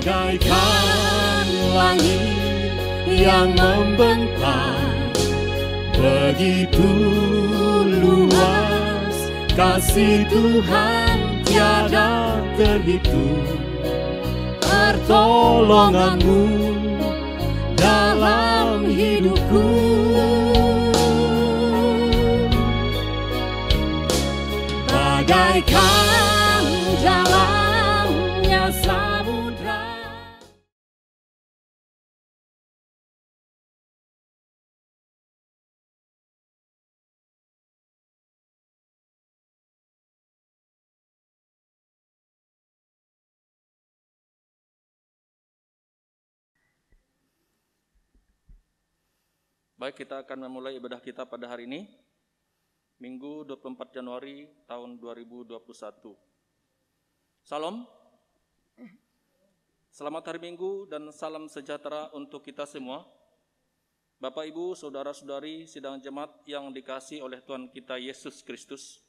Bagaikan langit yang membentang, begitu luas kasih Tuhan tiada terhitung. Pertolonganmu dalam hidupku, bagaikan jalannya samudra. Baik, kita akan memulai ibadah kita pada hari ini, Minggu 24 Januari tahun 2021. Salam, selamat hari Minggu dan salam sejahtera untuk kita semua. Bapak, Ibu, Saudara-saudari sidang jemaat yang dikasihi oleh Tuhan kita Yesus Kristus.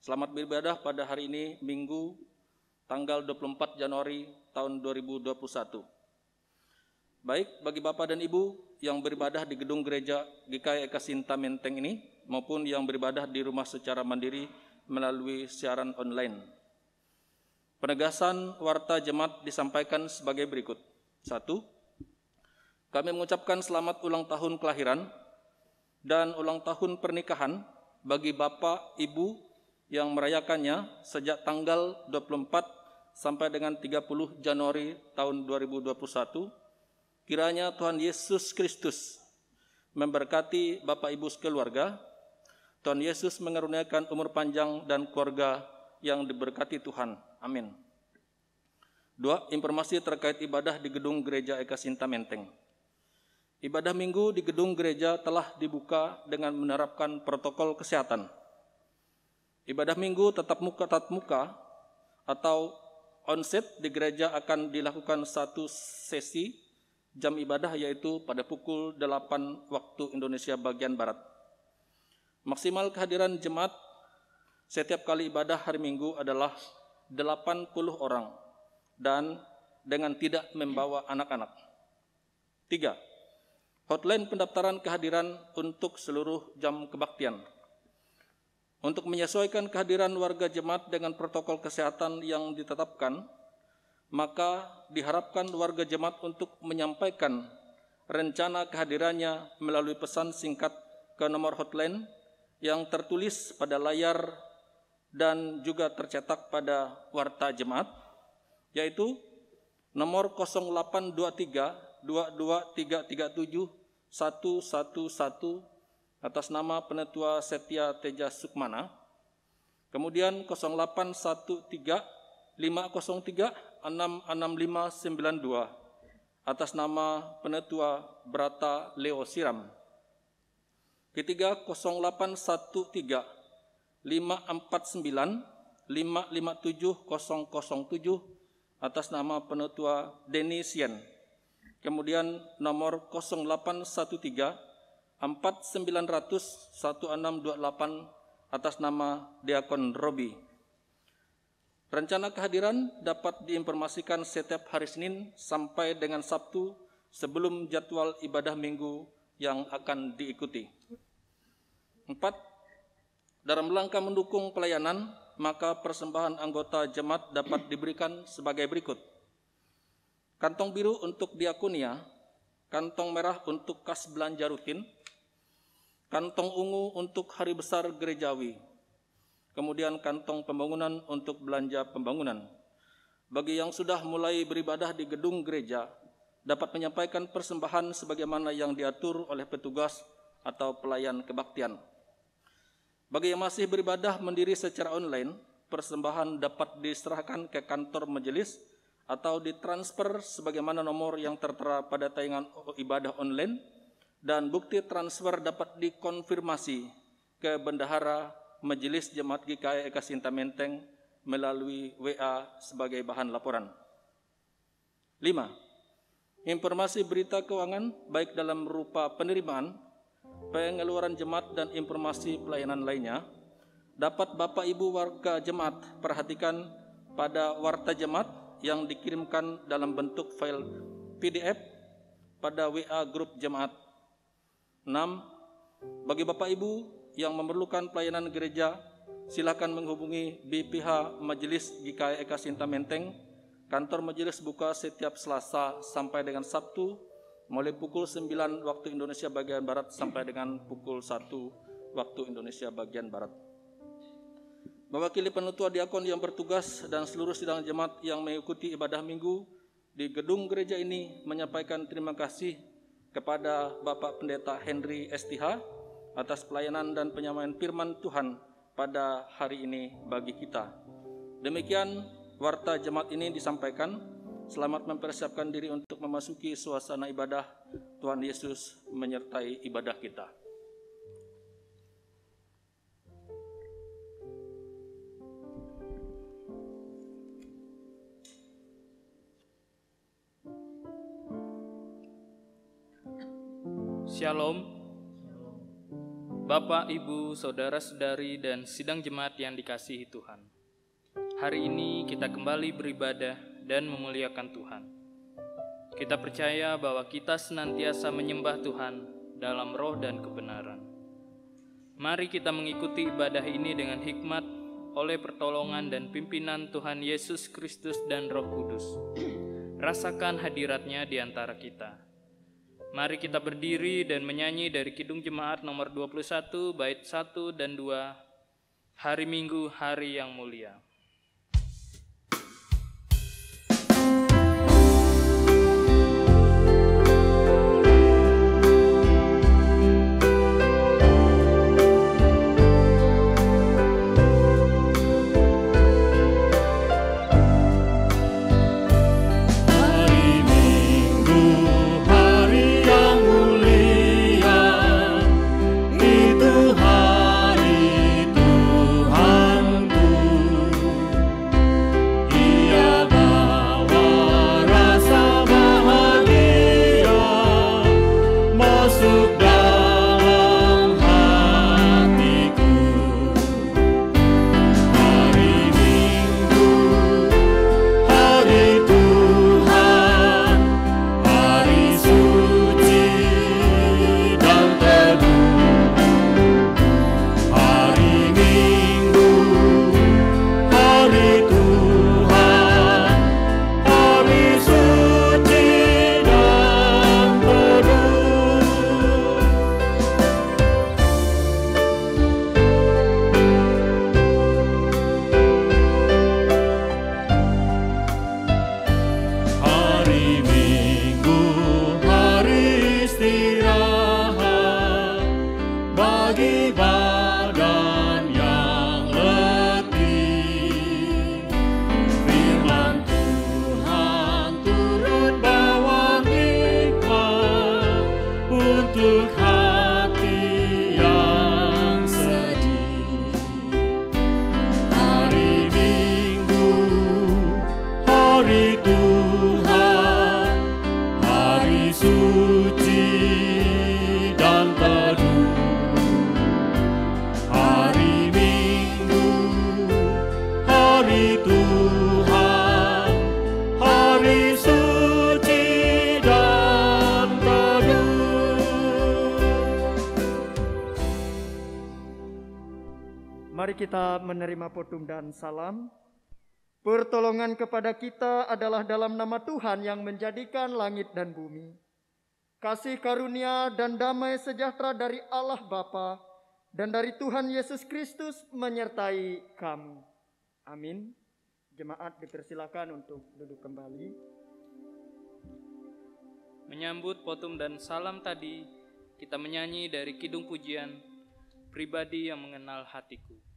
Selamat beribadah pada hari ini, Minggu tanggal 24 Januari tahun 2021. Baik, bagi Bapak dan Ibu yang beribadah di gedung gereja GKI Eka Sinta Menteng ini, maupun yang beribadah di rumah secara mandiri melalui siaran online. Penegasan warta jemaat disampaikan sebagai berikut. 1. Kami mengucapkan selamat ulang tahun kelahiran dan ulang tahun pernikahan bagi Bapak, Ibu yang merayakannya sejak tanggal 24 sampai dengan 30 Januari tahun 2021. Kiranya Tuhan Yesus Kristus memberkati Bapak Ibu sekeluarga. Tuhan Yesus mengaruniakan umur panjang dan keluarga yang diberkati Tuhan. Amin. 2. Informasi terkait ibadah di gedung gereja Eka Sinta Menteng. Ibadah minggu di gedung gereja telah dibuka dengan menerapkan protokol kesehatan. Ibadah minggu tatap muka atau onsite di gereja akan dilakukan satu sesi jam ibadah, yaitu pada pukul 8 waktu Indonesia bagian Barat. Maksimal kehadiran jemaat setiap kali ibadah hari Minggu adalah 80 orang dan dengan tidak membawa anak-anak. 3. Hotline pendaftaran kehadiran untuk seluruh jam kebaktian. Untuk menyesuaikan kehadiran warga jemaat dengan protokol kesehatan yang ditetapkan, maka diharapkan warga jemaat untuk menyampaikan rencana kehadirannya melalui pesan singkat ke nomor hotline yang tertulis pada layar dan juga tercetak pada warta jemaat, yaitu nomor 0823 22337 111 atas nama Penetua Setia Teja Sukmana, kemudian 0813 503 66592 atas nama Penetua Brata Leo Siram. Ketiga, 0813 549 557 007 atas nama Penetua Denny Sien. Kemudian nomor 0813 4900 1628 atas nama Diakon Robi. Rencana kehadiran dapat diinformasikan setiap hari Senin sampai dengan Sabtu sebelum jadwal ibadah minggu yang akan diikuti. 4. Dalam rangka mendukung pelayanan, maka persembahan anggota jemaat dapat diberikan sebagai berikut. Kantong biru untuk diakonia, kantong merah untuk kas belanja rutin, kantong ungu untuk hari besar gerejawi, kemudian kantong pembangunan untuk belanja pembangunan. Bagi yang sudah mulai beribadah di gedung gereja, dapat menyampaikan persembahan sebagaimana yang diatur oleh petugas atau pelayan kebaktian. Bagi yang masih beribadah mendiri secara online, persembahan dapat diserahkan ke kantor majelis atau ditransfer sebagaimana nomor yang tertera pada tayangan ibadah online, dan bukti transfer dapat dikonfirmasi ke bendahara Majelis Jemaat GKI Eka Sinta Menteng melalui WA sebagai bahan laporan. 5. Informasi berita keuangan baik dalam rupa penerimaan, pengeluaran jemaat dan informasi pelayanan lainnya dapat Bapak Ibu warga jemaat perhatikan pada warta jemaat yang dikirimkan dalam bentuk file PDF pada WA grup jemaat. 6. Bagi Bapak Ibu yang memerlukan pelayanan gereja, silakan menghubungi BPH Majelis GKI Eka Sinta Menteng. Kantor majelis buka setiap Selasa sampai dengan Sabtu, mulai pukul 9 waktu Indonesia bagian Barat sampai dengan pukul 1 waktu Indonesia bagian Barat. Mewakili penutua diakon yang bertugas dan seluruh sidang jemaat yang mengikuti ibadah minggu di gedung gereja ini menyampaikan terima kasih kepada Bapak Pendeta Henry STH atas pelayanan dan penyampaian firman Tuhan pada hari ini bagi kita. Demikian warta jemaat ini disampaikan. Selamat mempersiapkan diri untuk memasuki suasana ibadah. Tuhan Yesus menyertai ibadah kita. Shalom, Bapak, Ibu, Saudara-saudari, dan sidang jemaat yang dikasihi Tuhan. Hari ini kita kembali beribadah dan memuliakan Tuhan. Kita percaya bahwa kita senantiasa menyembah Tuhan dalam roh dan kebenaran. Mari kita mengikuti ibadah ini dengan hikmat oleh pertolongan dan pimpinan Tuhan Yesus Kristus dan Roh Kudus. Rasakan hadiratnya di antara kita. Mari kita berdiri dan menyanyi dari Kidung Jemaat nomor 21, bait 1 dan 2, Hari Minggu, Hari yang Mulia. Mari kita menerima potum dan salam. Pertolongan kepada kita adalah dalam nama Tuhan yang menjadikan langit dan bumi. Kasih karunia dan damai sejahtera dari Allah Bapa dan dari Tuhan Yesus Kristus menyertai kamu. Amin. Jemaat dipersilakan untuk duduk kembali. Menyambut potum dan salam tadi, kita menyanyi dari Kidung Pujian, Pribadi yang Mengenal Hatiku.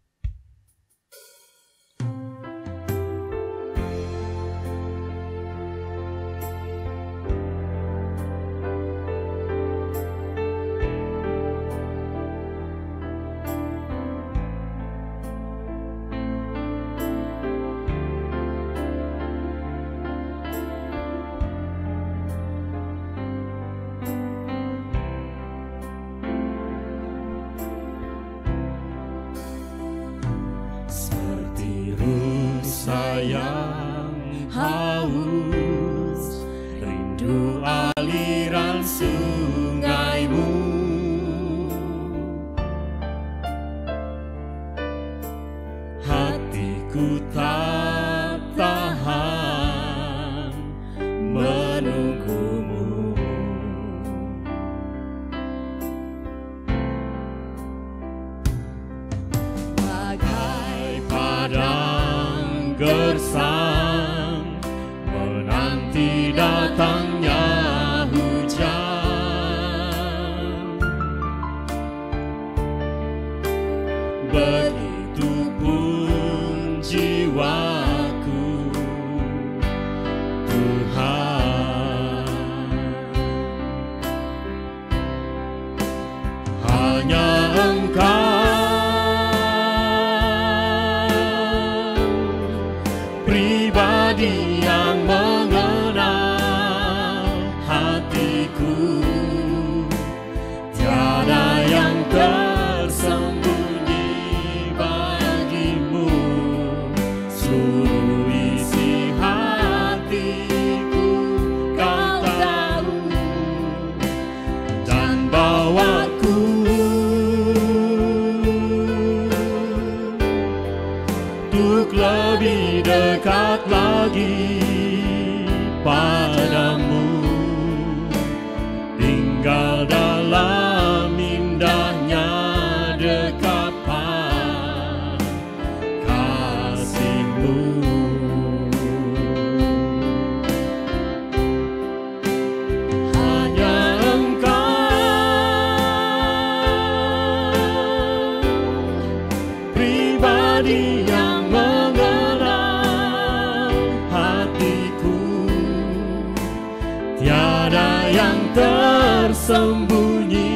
tiada yang tersembunyi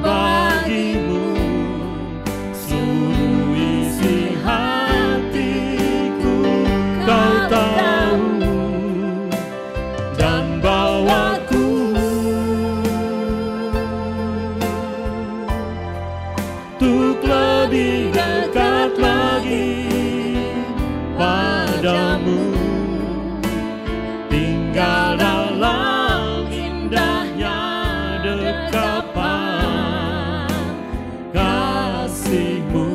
bagimu. Seluruh isi hatiku kau tahu, dan bawaku untuk lebih dekat lagi padamu, tinggal dalam indahnya dekapan kasih-Mu.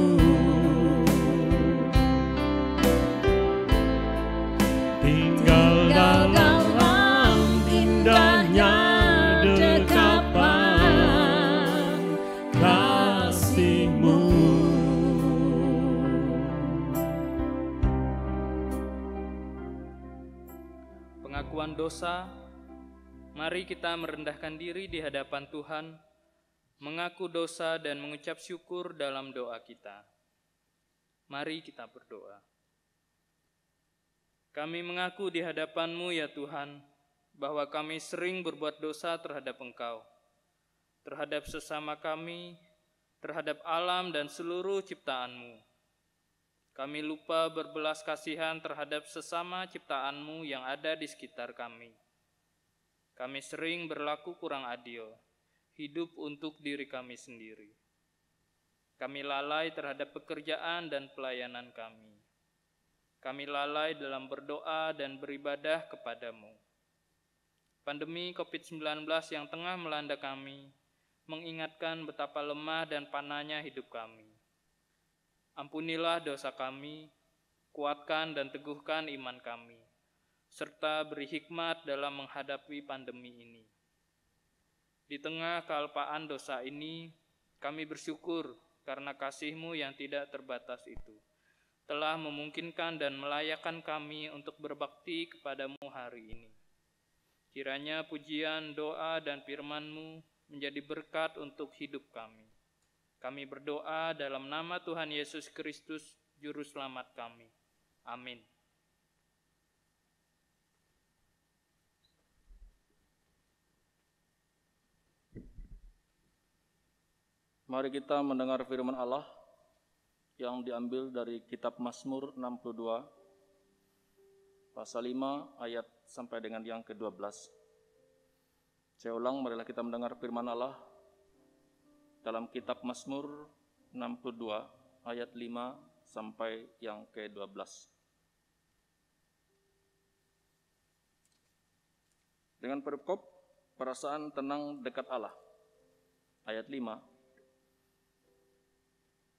Tinggal dalam indahnya dekapan kasih-Mu. Pengakuan dosa. Mari kita merendahkan diri di hadapan Tuhan, mengaku dosa dan mengucap syukur dalam doa kita. Mari kita berdoa. Kami mengaku di hadapan-Mu ya Tuhan, bahwa kami sering berbuat dosa terhadap Engkau, terhadap sesama kami, terhadap alam dan seluruh ciptaan-Mu. Kami lupa berbelas kasihan terhadap sesama ciptaan-Mu yang ada di sekitar kami. Kami sering berlaku kurang adil, hidup untuk diri kami sendiri. Kami lalai terhadap pekerjaan dan pelayanan kami. Kami lalai dalam berdoa dan beribadah kepadamu. Pandemi COVID-19 yang tengah melanda kami mengingatkan betapa lemah dan panahnya hidup kami. Ampunilah dosa kami, kuatkan dan teguhkan iman kami, serta beri hikmat dalam menghadapi pandemi ini. Di tengah kealpaan dosa ini, kami bersyukur karena kasih-Mu yang tidak terbatas itu telah memungkinkan dan melayakkan kami untuk berbakti kepadamu hari ini. Kiranya pujian, doa, dan firman-Mu menjadi berkat untuk hidup kami. Kami berdoa dalam nama Tuhan Yesus Kristus, Juru Selamat kami. Amin. Mari kita mendengar firman Allah yang diambil dari kitab Mazmur 62, pasal 5 ayat sampai dengan yang ke-12. Saya ulang, marilah kita mendengar firman Allah dalam kitab Mazmur 62 ayat 5 sampai yang ke-12. Dengan perkop perasaan tenang dekat Allah. Ayat 5.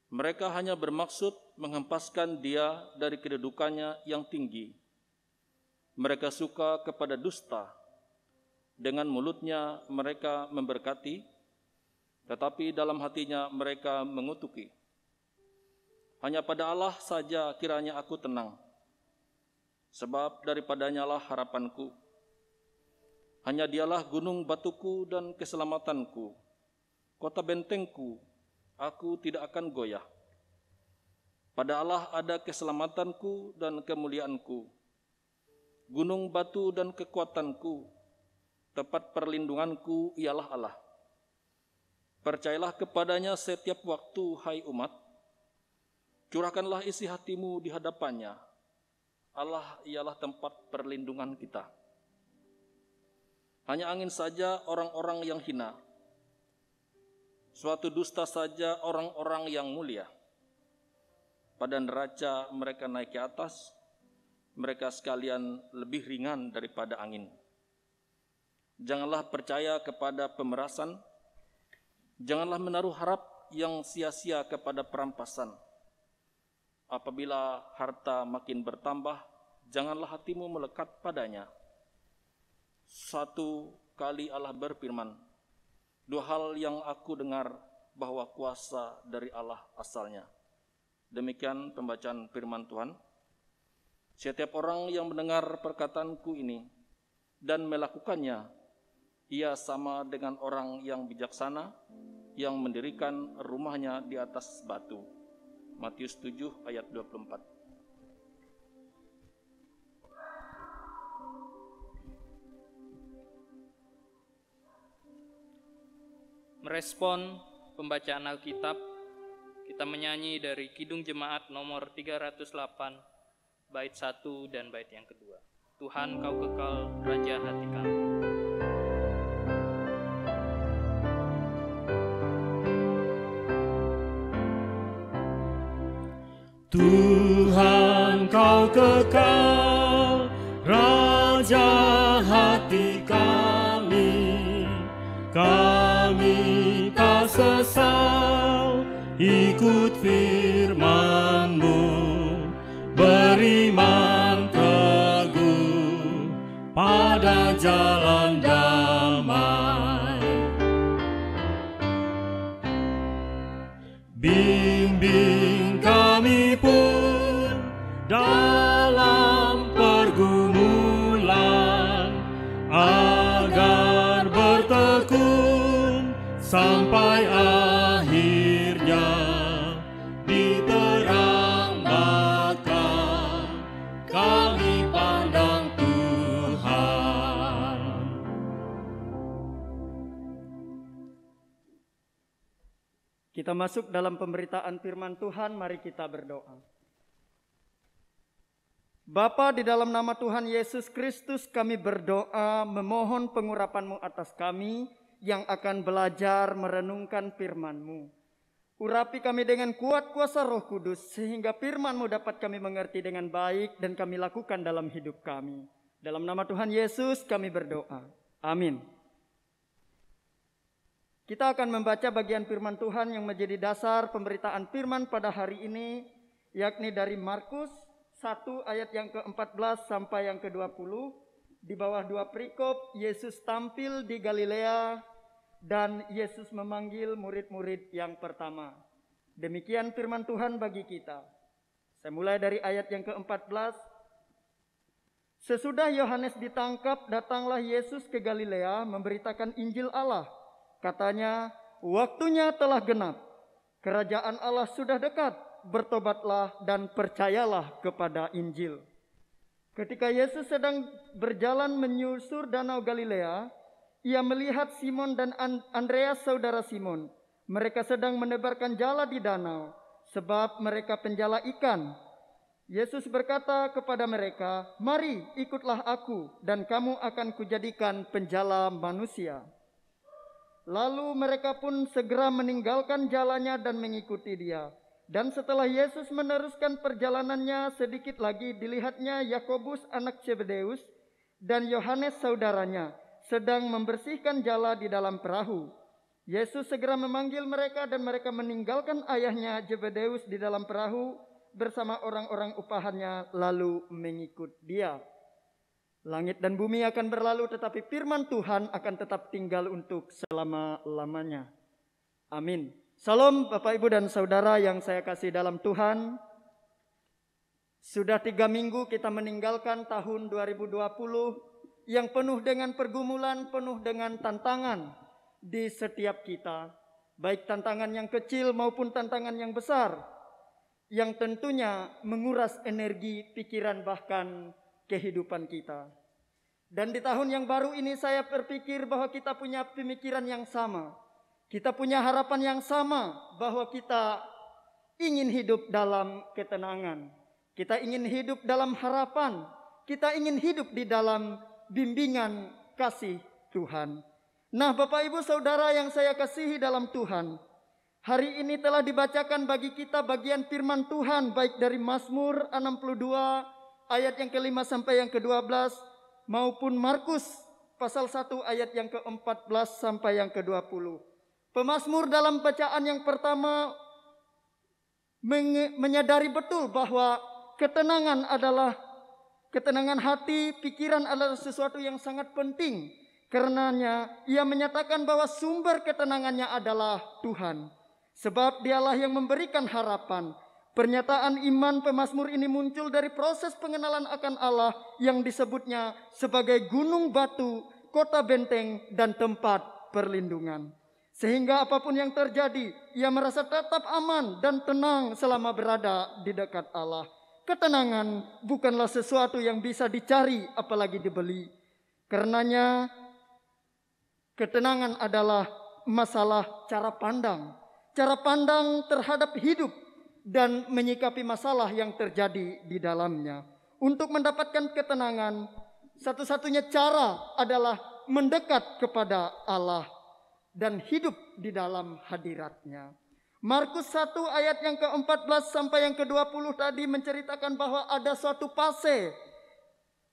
Mereka hanya bermaksud menghempaskan dia dari kedudukannya yang tinggi. Mereka suka kepada dusta. Dengan mulutnya mereka memberkati, tetapi dalam hatinya mereka mengutuki. Hanya pada Allah saja kiranya aku tenang, sebab daripadanya-lah harapanku. Hanya Dialah gunung batuku dan keselamatanku, kota bentengku, aku tidak akan goyah. Pada Allah ada keselamatanku dan kemuliaanku, gunung batu dan kekuatanku, tempat perlindunganku ialah Allah. Percayalah kepadanya setiap waktu, hai umat. Curahkanlah isi hatimu di hadapannya. Allah ialah tempat perlindungan kita. Hanya angin saja orang-orang yang hina, suatu dusta saja orang-orang yang mulia. Pada neraca mereka naik ke atas, mereka sekalian lebih ringan daripada angin. Janganlah percaya kepada pemerasan, janganlah menaruh harap yang sia-sia kepada perampasan. Apabila harta makin bertambah, janganlah hatimu melekat padanya. Satu kali Allah berfirman, dua hal yang aku dengar, bahwa kuasa dari Allah asalnya. Demikian pembacaan firman Tuhan. Setiap orang yang mendengar perkataanku ini dan melakukannya, ia sama dengan orang yang bijaksana yang mendirikan rumahnya di atas batu. Matius 7 ayat 24. merespon pembacaan Alkitab, kita menyanyi dari Kidung Jemaat nomor 308, bait 1 dan bait yang kedua. Tuhan kau kekal, Raja hati kami. Tuhan kau kekal, Raja hati kami tak sesal ikut firman-Mu, beriman teguh pada jalan damai. Bimbing kami pun dalam pergumulan, agar bertekun sampai akhirnya di terang mata kami pandang Tuhan. Kita masuk dalam pemberitaan firman Tuhan, mari kita berdoa. Bapa, di dalam nama Tuhan Yesus Kristus kami berdoa memohon pengurapan-Mu atas kami yang akan belajar merenungkan firman-Mu. Urapi kami dengan kuat kuasa Roh Kudus sehingga firman-Mu dapat kami mengerti dengan baik dan kami lakukan dalam hidup kami. Dalam nama Tuhan Yesus kami berdoa. Amin. Kita akan membaca bagian firman Tuhan yang menjadi dasar pemberitaan firman pada hari ini, yakni dari Markus 1 ayat yang ke-14 sampai yang ke-20. Di bawah 2 perikop, Yesus tampil di Galilea dan Yesus memanggil murid-murid yang pertama. Demikian firman Tuhan bagi kita. Saya mulai dari ayat yang ke-14. Sesudah Yohanes ditangkap, datanglah Yesus ke Galilea memberitakan Injil Allah. Katanya, waktunya telah genap, kerajaan Allah sudah dekat, bertobatlah dan percayalah kepada Injil. Ketika Yesus sedang berjalan menyusur danau Galilea, ia melihat Simon dan Andreas saudara Simon. Mereka sedang menebarkan jala di danau, sebab mereka penjala ikan. Yesus berkata kepada mereka, mari ikutlah aku dan kamu akan kujadikan penjala manusia. Lalu mereka pun segera meninggalkan jalannya dan mengikuti dia. Dan setelah Yesus meneruskan perjalanannya, sedikit lagi dilihatnya Yakobus anak Zebedeus dan Yohanes saudaranya sedang membersihkan jala di dalam perahu. Yesus segera memanggil mereka dan mereka meninggalkan ayahnya Zebedeus di dalam perahu bersama orang-orang upahannya lalu mengikut dia. Langit dan bumi akan berlalu, tetapi firman Tuhan akan tetap tinggal untuk selama-lamanya. Amin. Salam Bapak, Ibu, dan Saudara yang saya kasih dalam Tuhan. Sudah 3 minggu kita meninggalkan tahun 2020 yang penuh dengan pergumulan, penuh dengan tantangan di setiap kita. Baik tantangan yang kecil maupun tantangan yang besar. Yang tentunya menguras energi, pikiran, bahkan kehidupan kita. Dan di tahun yang baru ini saya berpikir bahwa kita punya pemikiran yang sama. Kita punya harapan yang sama bahwa kita ingin hidup dalam ketenangan. Kita ingin hidup dalam harapan. Kita ingin hidup di dalam bimbingan kasih Tuhan. Nah, Bapak Ibu Saudara yang saya kasihi dalam Tuhan, hari ini telah dibacakan bagi kita bagian firman Tuhan baik dari Mazmur 62 ayat yang ke-5 sampai yang ke-12 maupun Markus pasal 1 ayat yang ke-14 sampai yang ke-20. Pemazmur dalam bacaan yang pertama menyadari betul bahwa ketenangan hati, pikiran adalah sesuatu yang sangat penting. Karenanya ia menyatakan bahwa sumber ketenangannya adalah Tuhan. Sebab dialah yang memberikan harapan. Pernyataan iman pemazmur ini muncul dari proses pengenalan akan Allah yang disebutnya sebagai gunung batu, kota benteng, dan tempat perlindungan. Sehingga apapun yang terjadi, ia merasa tetap aman dan tenang selama berada di dekat Allah. Ketenangan bukanlah sesuatu yang bisa dicari apalagi dibeli. Karenanya ketenangan adalah masalah cara pandang terhadap hidup dan menyikapi masalah yang terjadi di dalamnya. Untuk mendapatkan ketenangan, satu-satunya cara adalah mendekat kepada Allah dan hidup di dalam hadirat-Nya. Markus 1 ayat yang ke-14 sampai yang ke-20 tadi menceritakan bahwa ada suatu fase,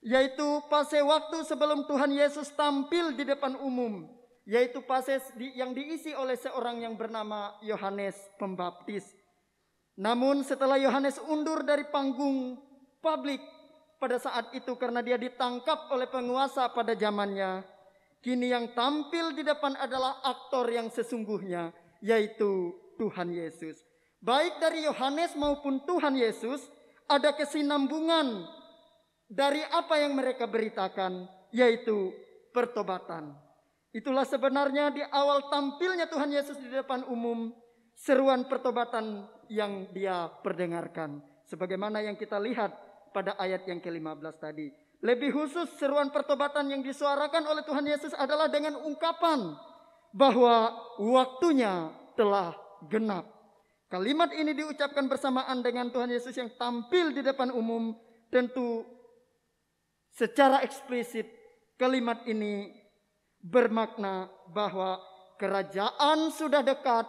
yaitu fase waktu sebelum Tuhan Yesus tampil di depan umum, yaitu fase yang diisi oleh seorang yang bernama Yohanes Pembaptis. Namun setelah Yohanes undur dari panggung publik pada saat itu karena dia ditangkap oleh penguasa pada zamannya, kini yang tampil di depan adalah aktor yang sesungguhnya, yaitu Tuhan Yesus. Baik dari Yohanes maupun Tuhan Yesus ada kesinambungan dari apa yang mereka beritakan, yaitu pertobatan. Itulah sebenarnya di awal tampilnya Tuhan Yesus di depan umum, seruan pertobatan yang dia perdengarkan. Sebagaimana yang kita lihat pada ayat yang ke-15 tadi. Lebih khusus seruan pertobatan yang disuarakan oleh Tuhan Yesus adalah dengan ungkapan bahwa waktunya telah genap. Kalimat ini diucapkan bersamaan dengan Tuhan Yesus yang tampil di depan umum. Tentu secara eksplisit kalimat ini bermakna bahwa kerajaan sudah dekat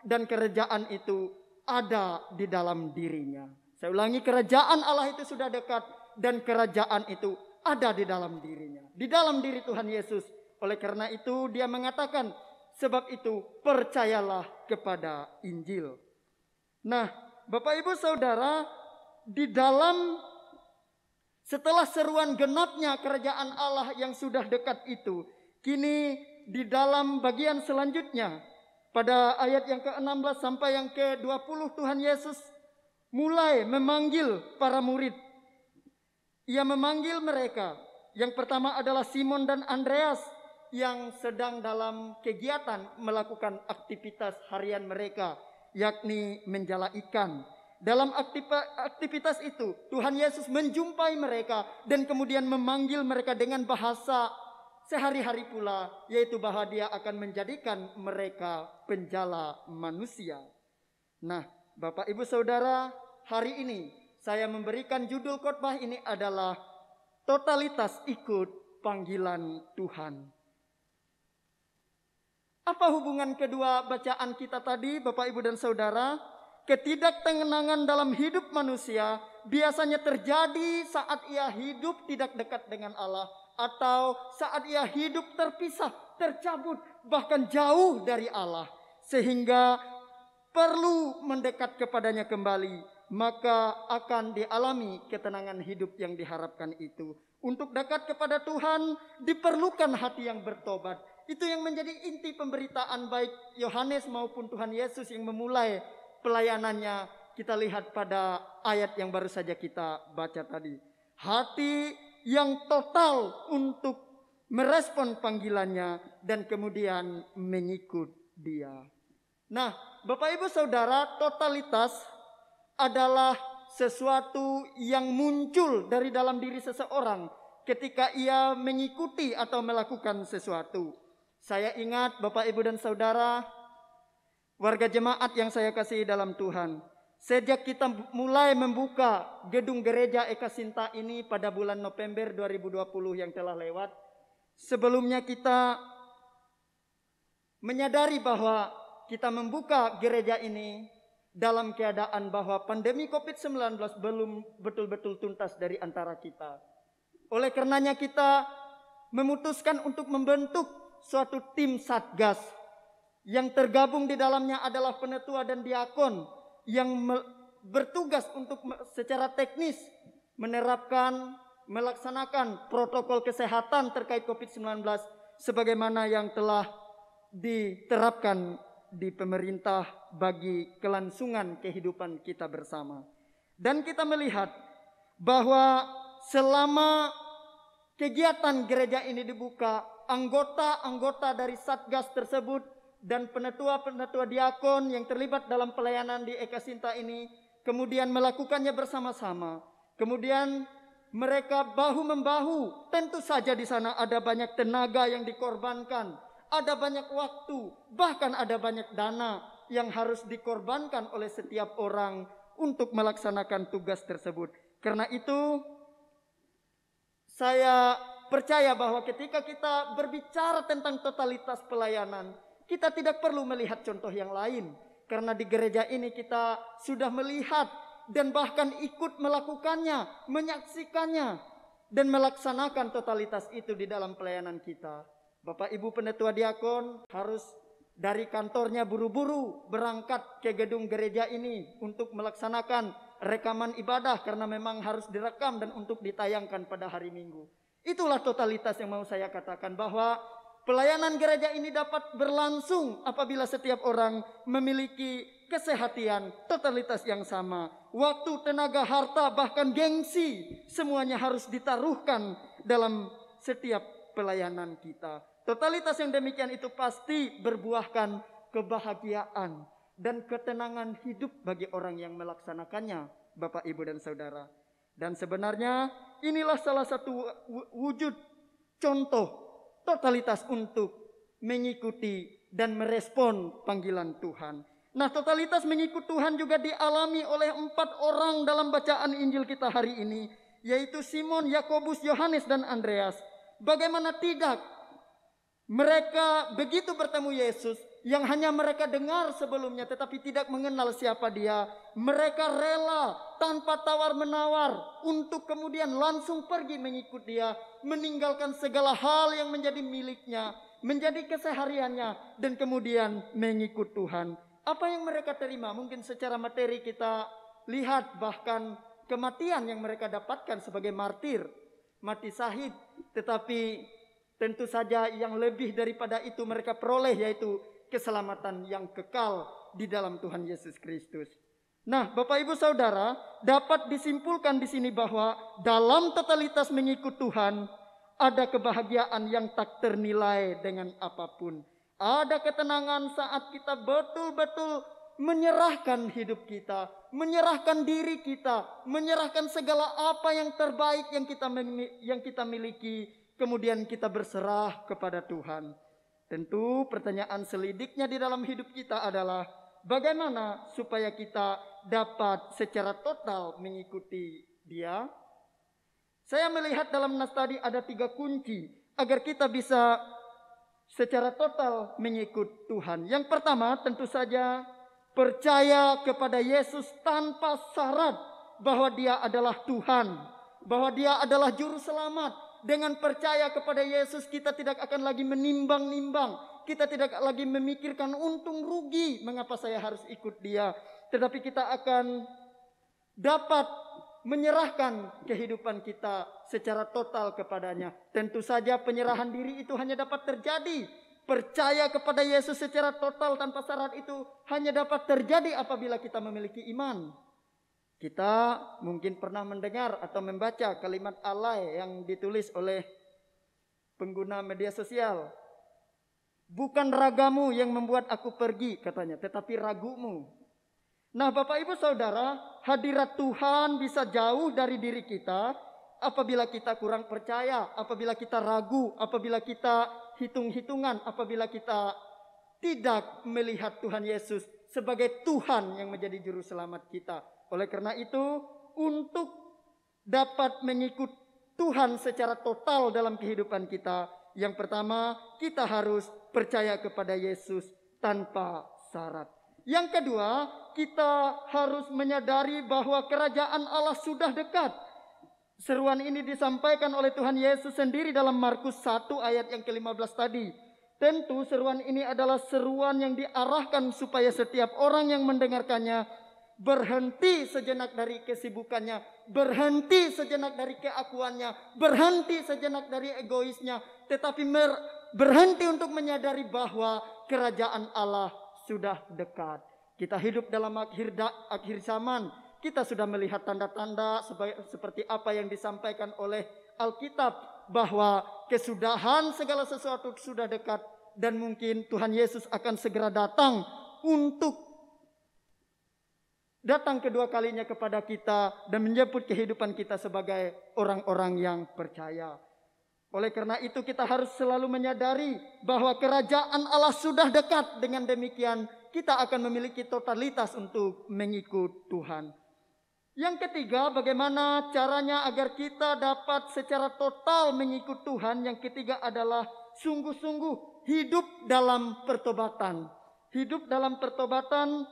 dan kerajaan itu ada di dalam dirinya. Saya ulangi, kerajaan Allah itu sudah dekat dan kerajaan itu ada di dalam dirinya. Di dalam diri Tuhan Yesus. Oleh karena itu dia mengatakan, sebab itu percayalah kepada Injil. Nah, Bapak Ibu Saudara, di dalam setelah seruan genapnya kerajaan Allah yang sudah dekat itu, kini di dalam bagian selanjutnya pada ayat yang ke-16 sampai yang ke-20 Tuhan Yesus mulai memanggil para murid. Ia memanggil mereka. Yang pertama adalah Simon dan Andreas yang sedang dalam kegiatan melakukan aktivitas harian mereka, yakni menjala ikan. Dalam aktivitas itu Tuhan Yesus menjumpai mereka dan kemudian memanggil mereka dengan bahasa sehari-hari pula, yaitu bahwa dia akan menjadikan mereka penjala manusia. Nah, Bapak Ibu Saudara, hari ini saya memberikan judul khotbah ini adalah totalitas ikut panggilan Tuhan. Apa hubungan kedua bacaan kita tadi, Bapak Ibu dan Saudara? Ketidaktenangan dalam hidup manusia biasanya terjadi saat ia hidup tidak dekat dengan Allah, atau saat ia hidup terpisah, tercabut, bahkan jauh dari Allah, sehingga perlu mendekat kepadanya kembali, maka akan dialami ketenangan hidup yang diharapkan itu. Untuk dekat kepada Tuhan diperlukan hati yang bertobat. Itu yang menjadi inti pemberitaan baik Yohanes maupun Tuhan Yesus yang memulai pelayanannya. Kita lihat pada ayat yang baru saja kita baca tadi. Hati yang total untuk merespon panggilannya dan kemudian mengikut dia. Nah, Bapak Ibu Saudara, totalitas adalah sesuatu yang muncul dari dalam diri seseorang ketika ia mengikuti atau melakukan sesuatu. Saya ingat Bapak Ibu dan Saudara, warga jemaat yang saya kasihi dalam Tuhan, sejak kita mulai membuka gedung gereja Eka Sinta ini pada bulan November 2020 yang telah lewat, sebelumnya kita menyadari bahwa kita membuka gereja ini dalam keadaan bahwa pandemi COVID-19 belum betul-betul tuntas dari antara kita. Oleh karenanya kita memutuskan untuk membentuk suatu tim satgas yang tergabung di dalamnya adalah penetua dan diakon yang bertugas untuk secara teknis menerapkan, melaksanakan protokol kesehatan terkait COVID-19 sebagaimana yang telah diterapkan di pemerintah bagi kelangsungan kehidupan kita bersama. Dan kita melihat bahwa selama kegiatan gereja ini dibuka, anggota-anggota dari Satgas tersebut dan penetua-penetua diakon yang terlibat dalam pelayanan di Eka Sinta ini kemudian melakukannya bersama-sama. Kemudian mereka bahu-membahu. Tentu saja di sana ada banyak tenaga yang dikorbankan, ada banyak waktu, bahkan ada banyak dana yang harus dikorbankan oleh setiap orang untuk melaksanakan tugas tersebut. Karena itu, saya percaya bahwa ketika kita berbicara tentang totalitas pelayanan, kita tidak perlu melihat contoh yang lain. Karena di gereja ini kita sudah melihat dan bahkan ikut melakukannya, menyaksikannya, dan melaksanakan totalitas itu di dalam pelayanan kita. Bapak Ibu Penetua Diakon harus dari kantornya buru-buru berangkat ke gedung gereja ini untuk melaksanakan rekaman ibadah karena memang harus direkam dan untuk ditayangkan pada hari Minggu. Itulah totalitas yang mau saya katakan, bahwa pelayanan gereja ini dapat berlangsung apabila setiap orang memiliki kesehatan, totalitas yang sama. Waktu, tenaga, harta, bahkan gengsi, semuanya harus ditaruhkan dalam setiap pelayanan kita. Totalitas yang demikian itu pasti berbuahkan kebahagiaan dan ketenangan hidup bagi orang yang melaksanakannya, Bapak, Ibu, dan Saudara. Dan sebenarnya inilah salah satu wujud contoh totalitas untuk mengikuti dan merespon panggilan Tuhan. Nah, totalitas mengikut Tuhan juga dialami oleh 4 orang dalam bacaan Injil kita hari ini, yaitu Simon, Yakobus, Yohanes, dan Andreas. Bagaimana tidak? Mereka begitu bertemu Yesus yang hanya mereka dengar sebelumnya tetapi tidak mengenal siapa dia. Mereka rela tanpa tawar-menawar untuk kemudian langsung pergi mengikut dia, meninggalkan segala hal yang menjadi miliknya, menjadi kesehariannya, dan kemudian mengikut Tuhan. Apa yang mereka terima? Mungkin secara materi kita lihat bahkan kematian yang mereka dapatkan sebagai martir, mati syahid. Tetapi tentu saja yang lebih daripada itu mereka peroleh, yaitu keselamatan yang kekal di dalam Tuhan Yesus Kristus. Nah, Bapak Ibu Saudara, dapat disimpulkan di sini bahwa dalam totalitas mengikut Tuhan ada kebahagiaan yang tak ternilai dengan apapun. Ada ketenangan saat kita betul-betul menyerahkan hidup kita, menyerahkan diri kita, menyerahkan segala apa yang terbaik yang kita miliki, kemudian kita berserah kepada Tuhan. Tentu pertanyaan selidiknya di dalam hidup kita adalah bagaimana supaya kita dapat secara total mengikuti Dia. Saya melihat dalam nas tadi ada 3 kunci agar kita bisa secara total mengikut Tuhan. Yang pertama tentu saja percaya kepada Yesus tanpa syarat bahwa Dia adalah Tuhan, bahwa Dia adalah juru selamat. Dengan percaya kepada Yesus kita tidak akan lagi menimbang-nimbang, kita tidak lagi memikirkan untung rugi mengapa saya harus ikut Dia, tetapi kita akan dapat menyerahkan kehidupan kita secara total kepadanya. Tentu saja penyerahan diri itu hanya dapat terjadi, percaya kepada Yesus secara total tanpa syarat itu hanya dapat terjadi apabila kita memiliki iman. Kita mungkin pernah mendengar atau membaca kalimat alay yang ditulis oleh pengguna media sosial. Bukan ragamu yang membuat aku pergi, katanya, tetapi ragumu. Nah, Bapak Ibu Saudara, hadirat Tuhan bisa jauh dari diri kita apabila kita kurang percaya, apabila kita ragu, apabila kita hitung-hitungan, apabila kita tidak melihat Tuhan Yesus sebagai Tuhan yang menjadi juru selamat kita. Oleh karena itu, untuk dapat mengikut Tuhan secara total dalam kehidupan kita, yang pertama kita harus percaya kepada Yesus tanpa syarat. Yang kedua, kita harus menyadari bahwa kerajaan Allah sudah dekat. Seruan ini disampaikan oleh Tuhan Yesus sendiri dalam Markus 1 ayat yang ke-15 tadi. Tentu seruan ini adalah seruan yang diarahkan supaya setiap orang yang mendengarkannya berhenti sejenak dari kesibukannya, berhenti sejenak dari keakuannya, berhenti sejenak dari egoisnya, tetapi berhenti untuk menyadari bahwa kerajaan Allah sudah dekat. Kita hidup dalam akhir zaman. Kita sudah melihat tanda-tanda seperti apa yang disampaikan oleh Alkitab, bahwa kesudahan segala sesuatu sudah dekat dan mungkin Tuhan Yesus akan segera datang untuk datang kedua kalinya kepada kita dan menjemput kehidupan kita sebagai orang-orang yang percaya. Oleh karena itu kita harus selalu menyadari bahwa kerajaan Allah sudah dekat. Dengan demikian kita akan memiliki totalitas untuk mengikut Tuhan. Yang ketiga, bagaimana caranya agar kita dapat secara total mengikut Tuhan. Yang ketiga adalah sungguh-sungguh hidup dalam pertobatan. Hidup dalam pertobatan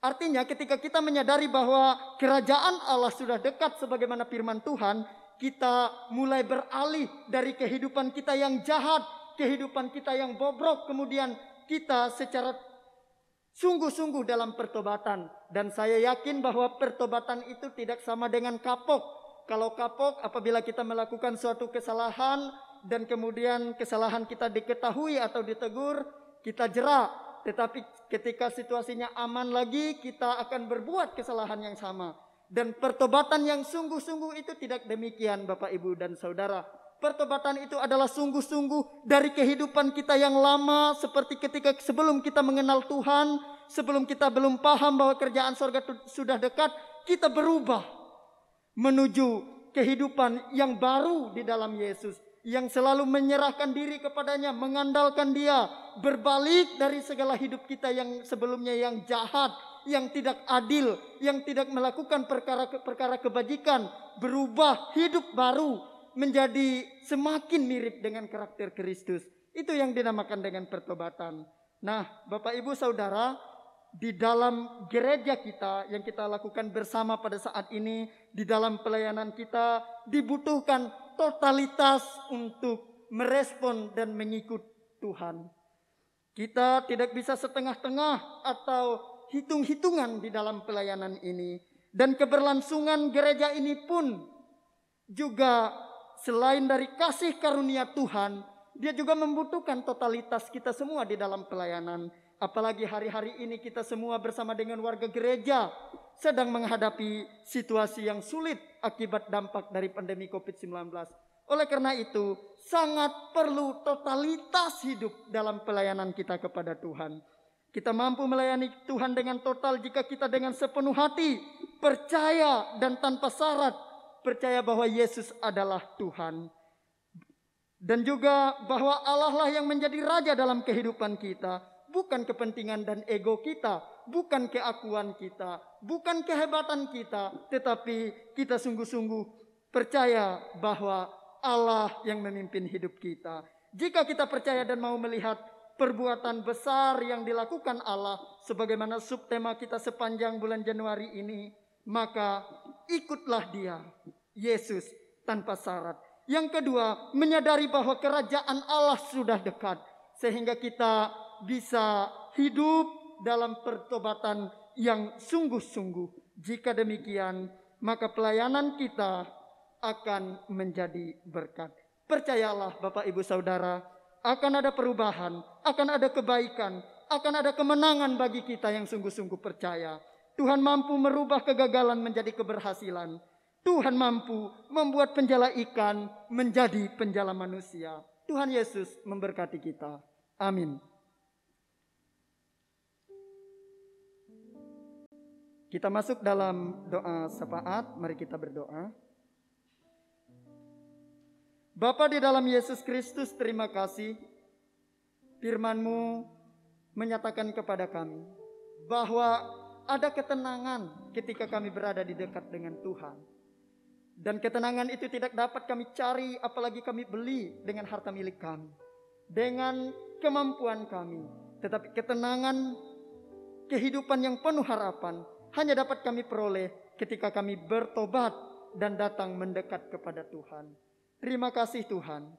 artinya ketika kita menyadari bahwa kerajaan Allah sudah dekat sebagaimana firman Tuhan, kita mulai beralih dari kehidupan kita yang jahat, kehidupan kita yang bobrok, kemudian kita secara sungguh-sungguh dalam pertobatan. Dan saya yakin bahwa pertobatan itu tidak sama dengan kapok. Kalau kapok, apabila kita melakukan suatu kesalahan dan kemudian kesalahan kita diketahui atau ditegur, kita jerak. Tetapi ketika situasinya aman lagi, kita akan berbuat kesalahan yang sama. Dan pertobatan yang sungguh-sungguh itu tidak demikian, Bapak, Ibu, dan Saudara. Pertobatan itu adalah sungguh-sungguh dari kehidupan kita yang lama, seperti ketika sebelum kita mengenal Tuhan, sebelum kita belum paham bahwa kerajaan sorga sudah dekat, kita berubah menuju kehidupan yang baru di dalam Yesus, yang selalu menyerahkan diri kepadanya, mengandalkan Dia, berbalik dari segala hidup kita yang sebelumnya yang jahat, yang tidak adil, yang tidak melakukan perkara kebajikan, berubah hidup baru menjadi semakin mirip dengan karakter Kristus. Itu yang dinamakan dengan pertobatan. Nah, Bapak, Ibu, Saudara, di dalam gereja kita yang kita lakukan bersama pada saat ini, di dalam pelayanan kita dibutuhkan totalitas untuk merespon dan mengikut Tuhan. Kita tidak bisa setengah-tengah atau hitung-hitungan di dalam pelayanan ini. Dan keberlangsungan gereja ini pun juga selain dari kasih karunia Tuhan, dia juga membutuhkan totalitas kita semua di dalam pelayanan. Apalagi hari-hari ini kita semua bersama dengan warga gereja sedang menghadapi situasi yang sulit akibat dampak dari pandemi COVID-19. Oleh karena itu, sangat perlu totalitas hidup dalam pelayanan kita kepada Tuhan. Kita mampu melayani Tuhan dengan total jika kita dengan sepenuh hati percaya dan tanpa syarat percaya bahwa Yesus adalah Tuhan. Dan juga bahwa Allah lah yang menjadi raja dalam kehidupan kita. Bukan kepentingan dan ego kita, bukan keakuan kita, bukan kehebatan kita, tetapi kita sungguh-sungguh percaya bahwa Allah yang memimpin hidup kita. Jika kita percaya dan mau melihat perbuatan besar yang dilakukan Allah sebagaimana subtema kita sepanjang bulan Januari ini, maka ikutlah Dia, Yesus, tanpa syarat. Yang kedua, menyadari bahwa kerajaan Allah sudah dekat sehingga kita bisa hidup dalam pertobatan yang sungguh-sungguh. Jika demikian, maka pelayanan kita akan menjadi berkat. Percayalah, Bapak, Ibu, Saudara, akan ada perubahan, akan ada kebaikan, akan ada kemenangan bagi kita yang sungguh-sungguh percaya. Tuhan mampu merubah kegagalan menjadi keberhasilan. Tuhan mampu membuat penjala ikan menjadi penjala manusia. Tuhan Yesus memberkati kita. Amin. Kita masuk dalam doa syafaat. Mari kita berdoa. Bapa di dalam Yesus Kristus, terima kasih firman-Mu menyatakan kepada kami bahwa ada ketenangan ketika kami berada di dekat dengan Tuhan. Dan ketenangan itu tidak dapat kami cari, apalagi kami beli dengan harta milik kami, dengan kemampuan kami. Tetapi ketenangan kehidupan yang penuh harapan hanya dapat kami peroleh ketika kami bertobat dan datang mendekat kepada Tuhan. Terima kasih Tuhan.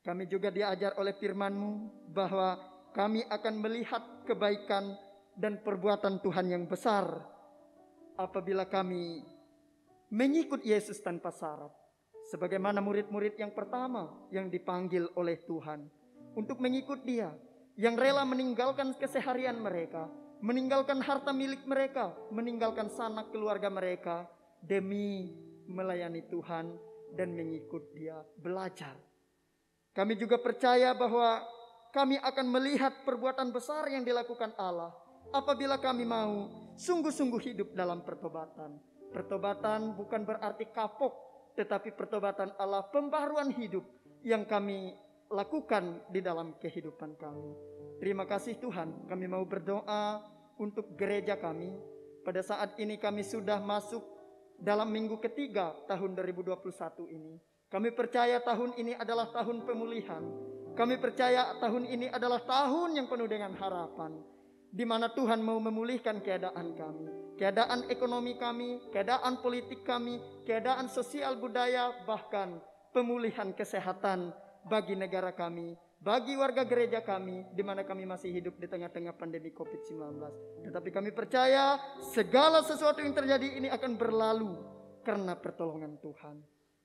Kami juga diajar oleh firman-Mu bahwa kami akan melihat kebaikan dan perbuatan Tuhan yang besar apabila kami mengikut Yesus tanpa syarat. Sebagaimana murid-murid yang pertama yang dipanggil oleh Tuhan untuk mengikut Dia, yang rela meninggalkan keseharian mereka, meninggalkan harta milik mereka, meninggalkan sanak keluarga mereka demi melayani Tuhan dan mengikut Dia, belajar. Kami juga percaya bahwa kami akan melihat perbuatan besar yang dilakukan Allah apabila kami mau sungguh-sungguh hidup dalam pertobatan. Pertobatan bukan berarti kapok, tetapi pertobatan Allah, pembaharuan hidup yang kami lakukan di dalam kehidupan kami. Terima kasih Tuhan, kami mau berdoa untuk gereja kami. Pada saat ini kami sudah masuk dalam minggu ketiga tahun 2021 ini. Kami percaya tahun ini adalah tahun pemulihan. Kami percaya tahun ini adalah tahun yang penuh dengan harapan, di mana Tuhan mau memulihkan keadaan kami, keadaan ekonomi kami, keadaan politik kami, keadaan sosial budaya, bahkan pemulihan kesehatan bagi negara kami, bagi warga gereja kami, di mana kami masih hidup di tengah-tengah pandemi COVID-19. Tetapi kami percaya segala sesuatu yang terjadi ini akan berlalu karena pertolongan Tuhan.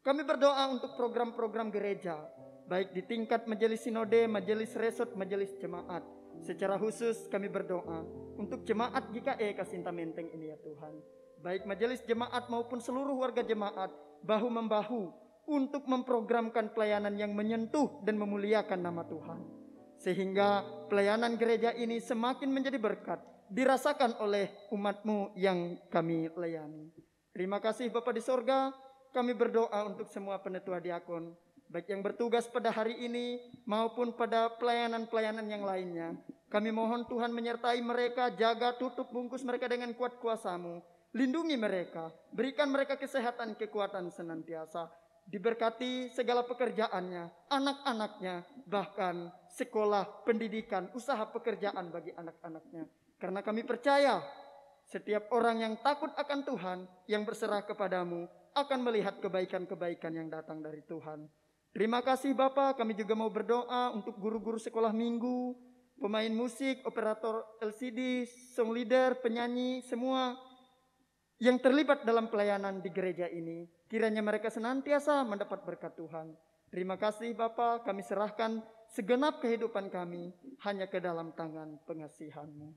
Kami berdoa untuk program-program gereja, baik di tingkat majelis sinode, majelis resort, majelis jemaat. Secara khusus kami berdoa untuk jemaat GKE Kasinta Menteng ini ya Tuhan. Baik majelis jemaat maupun seluruh warga jemaat bahu-membahu untuk memprogramkan pelayanan yang menyentuh dan memuliakan nama Tuhan. Sehingga pelayanan gereja ini semakin menjadi berkat, dirasakan oleh umat-Mu yang kami layani. Terima kasih Bapa di sorga, kami berdoa untuk semua penetua diakon, baik yang bertugas pada hari ini maupun pada pelayanan-pelayanan yang lainnya. Kami mohon Tuhan menyertai mereka, jaga tutup bungkus mereka dengan kuat kuasa-Mu. Lindungi mereka, berikan mereka kesehatan, kekuatan senantiasa. Diberkati segala pekerjaannya, anak-anaknya, bahkan sekolah, pendidikan, usaha pekerjaan bagi anak-anaknya. Karena kami percaya setiap orang yang takut akan Tuhan, yang berserah kepadamu, akan melihat kebaikan-kebaikan yang datang dari Tuhan. Terima kasih Bapa, kami juga mau berdoa untuk guru-guru sekolah minggu, pemain musik, operator LCD, song leader, penyanyi, semua yang terlibat dalam pelayanan di gereja ini. Kiranya mereka senantiasa mendapat berkat Tuhan. Terima kasih Bapa, kami serahkan segenap kehidupan kami hanya ke dalam tangan pengasihan-Mu.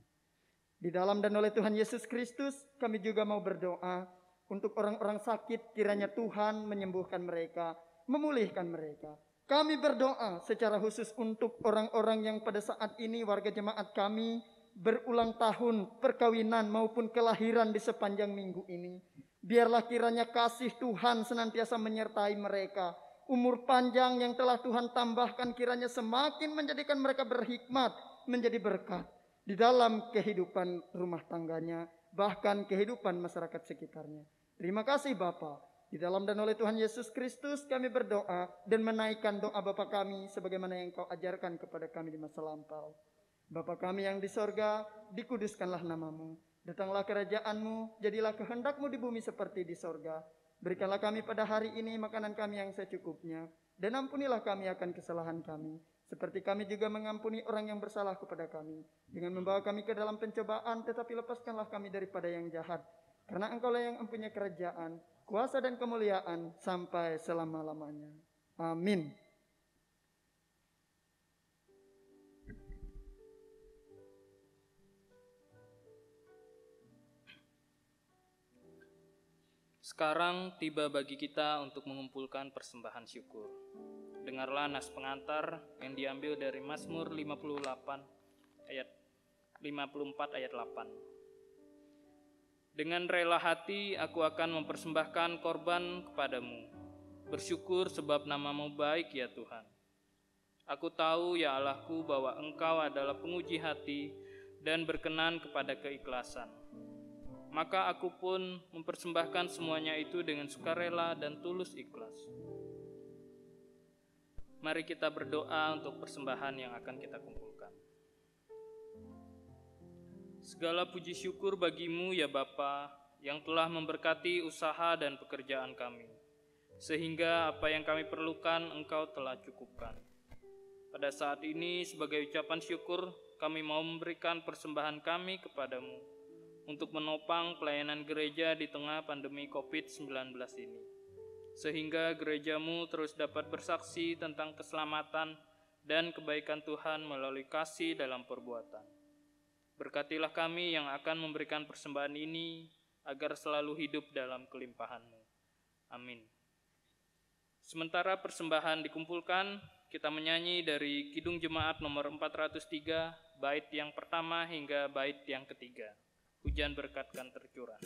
Di dalam dan oleh Tuhan Yesus Kristus, kami juga mau berdoa untuk orang-orang sakit, kiranya Tuhan menyembuhkan mereka, memulihkan mereka. Kami berdoa secara khusus untuk orang-orang yang pada saat ini warga jemaat kami berulang tahun perkawinan maupun kelahiran di sepanjang minggu ini. Biarlah kiranya kasih Tuhan senantiasa menyertai mereka. Umur panjang yang telah Tuhan tambahkan kiranya semakin menjadikan mereka berhikmat, menjadi berkat di dalam kehidupan rumah tangganya, bahkan kehidupan masyarakat sekitarnya. Terima kasih Bapa. Di dalam dan oleh Tuhan Yesus Kristus kami berdoa dan menaikkan doa Bapa kami sebagaimana yang Kau ajarkan kepada kami di masa lampau. Bapa kami yang di sorga, dikuduskanlah nama-Mu. Datanglah kerajaan-Mu, jadilah kehendak-Mu di bumi seperti di sorga. Berikanlah kami pada hari ini makanan kami yang secukupnya, dan ampunilah kami akan kesalahan kami, seperti kami juga mengampuni orang yang bersalah kepada kami. Dengan membawa kami ke dalam pencobaan, tetapi lepaskanlah kami daripada yang jahat. Karena Engkaulah yang mempunyai kerajaan, kuasa dan kemuliaan sampai selama-lamanya. Amin. Sekarang tiba bagi kita untuk mengumpulkan persembahan syukur. Dengarlah nas pengantar yang diambil dari Mazmur 54 ayat 8. Dengan rela hati aku akan mempersembahkan korban kepadamu. Bersyukur sebab nama-Mu baik ya Tuhan. Aku tahu ya Allahku bahwa Engkau adalah penguji hati dan berkenan kepada keikhlasan. Maka aku pun mempersembahkan semuanya itu dengan sukarela dan tulus ikhlas. Mari kita berdoa untuk persembahan yang akan kita kumpulkan. Segala puji syukur bagi-Mu ya Bapa, yang telah memberkati usaha dan pekerjaan kami, sehingga apa yang kami perlukan Engkau telah cukupkan. Pada saat ini sebagai ucapan syukur, kami mau memberikan persembahan kami kepadamu, untuk menopang pelayanan gereja di tengah pandemi COVID-19 ini. Sehingga gereja-Mu terus dapat bersaksi tentang keselamatan dan kebaikan Tuhan melalui kasih dalam perbuatan. Berkatilah kami yang akan memberikan persembahan ini, agar selalu hidup dalam kelimpahan-Mu. Amin. Sementara persembahan dikumpulkan, kita menyanyi dari Kidung Jemaat nomor 403, bait yang pertama hingga bait yang ketiga. Hujan berkat kan tercurah.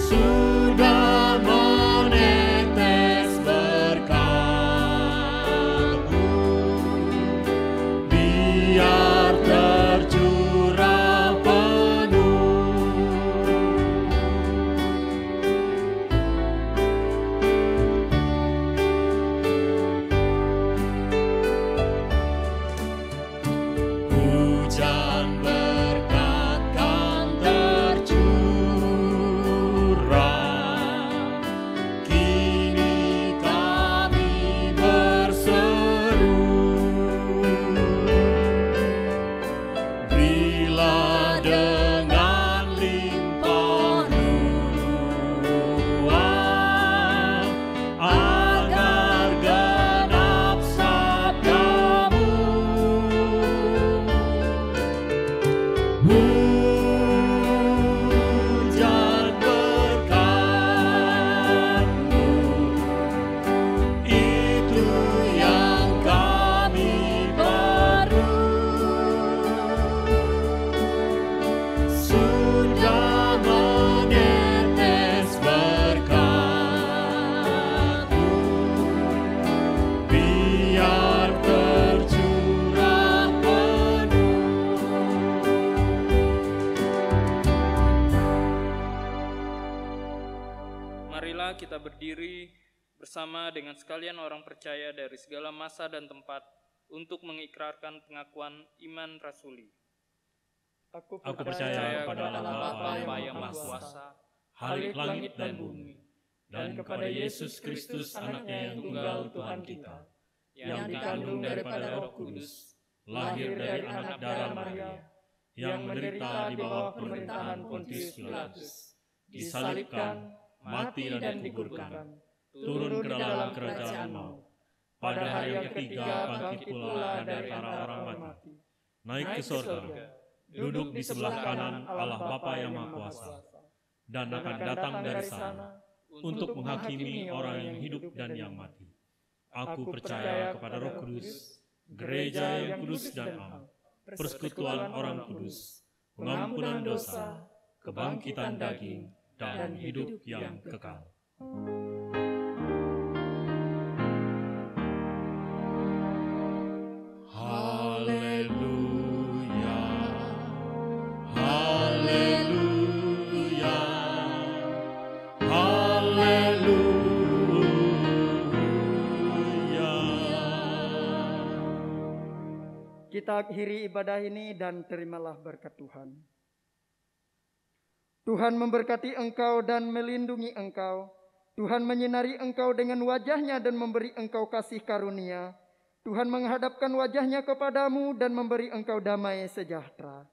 sudah menetes berkat-Mu, biar tercurah penuh. Hujan berkat kan tercurah, kini kami berseru, berilah dengan limpah ruah, agar genap sabda-Mu. Hujan berkat-Mu, itu yang kami perlu. Sudah menetes berkat-Mu, biar tercurah penuh. Marilah kita berdiri bersama dengan sekalian orang percaya dari segala masa dan tempat untuk mengikrarkan pengakuan iman rasuli. Aku percaya kepada Allah Bapa yang Maha Kuasa, Khalik langit dan bumi, dan kepada Yesus Kristus anaknya yang tunggal Tuhan kita, yang dikandung daripada Roh Kudus, lahir dari anak darah Maria, yang menderita di bawah pemerintahan Pontius Pilatus, disalibkan, mati dan dikuburkan, turun ke dalam kerajaan maut. Pada hari yang ketiga bangkit pula dari antara orang mati, naik ke surga, duduk di sebelah kanan Allah Bapa yang Maha Kuasa, dan akan datang dari sana untuk menghakimi orang yang hidup dan yang mati. Aku percaya kepada Roh Kudus, gereja yang kudus dan am, persekutuan orang kudus, pengampunan dosa, kebangkitan daging, dan hidup yang kekal. Haleluya, haleluya, haleluya. Kita akhiri ibadah ini dan terimalah berkat Tuhan. Tuhan memberkati engkau dan melindungi engkau. Tuhan menyinari engkau dengan wajah-Nya dan memberi engkau kasih karunia. Tuhan menghadapkan wajah-Nya kepadamu dan memberi engkau damai sejahtera.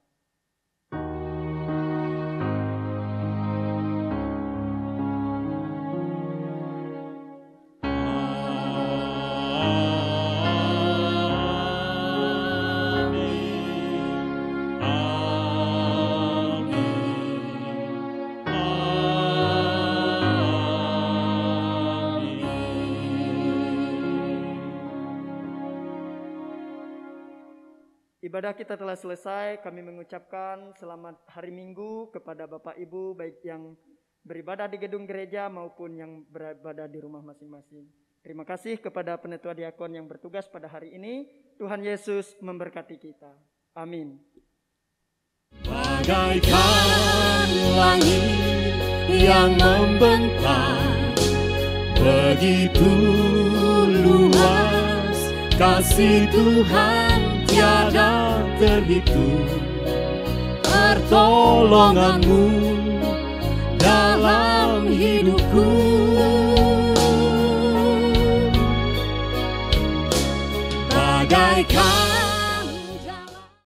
Ibadah kita telah selesai. Kami mengucapkan selamat hari Minggu kepada Bapak Ibu, baik yang beribadah di gedung gereja maupun yang beribadah di rumah masing-masing. Terima kasih kepada penetua diakon yang bertugas pada hari ini. Tuhan Yesus memberkati kita. Amin. Bagaikan langit yang membentang, begitu luas kasih Tuhan tiada terhitung. Pertolongan-Mu dalam hidupku, bagaikan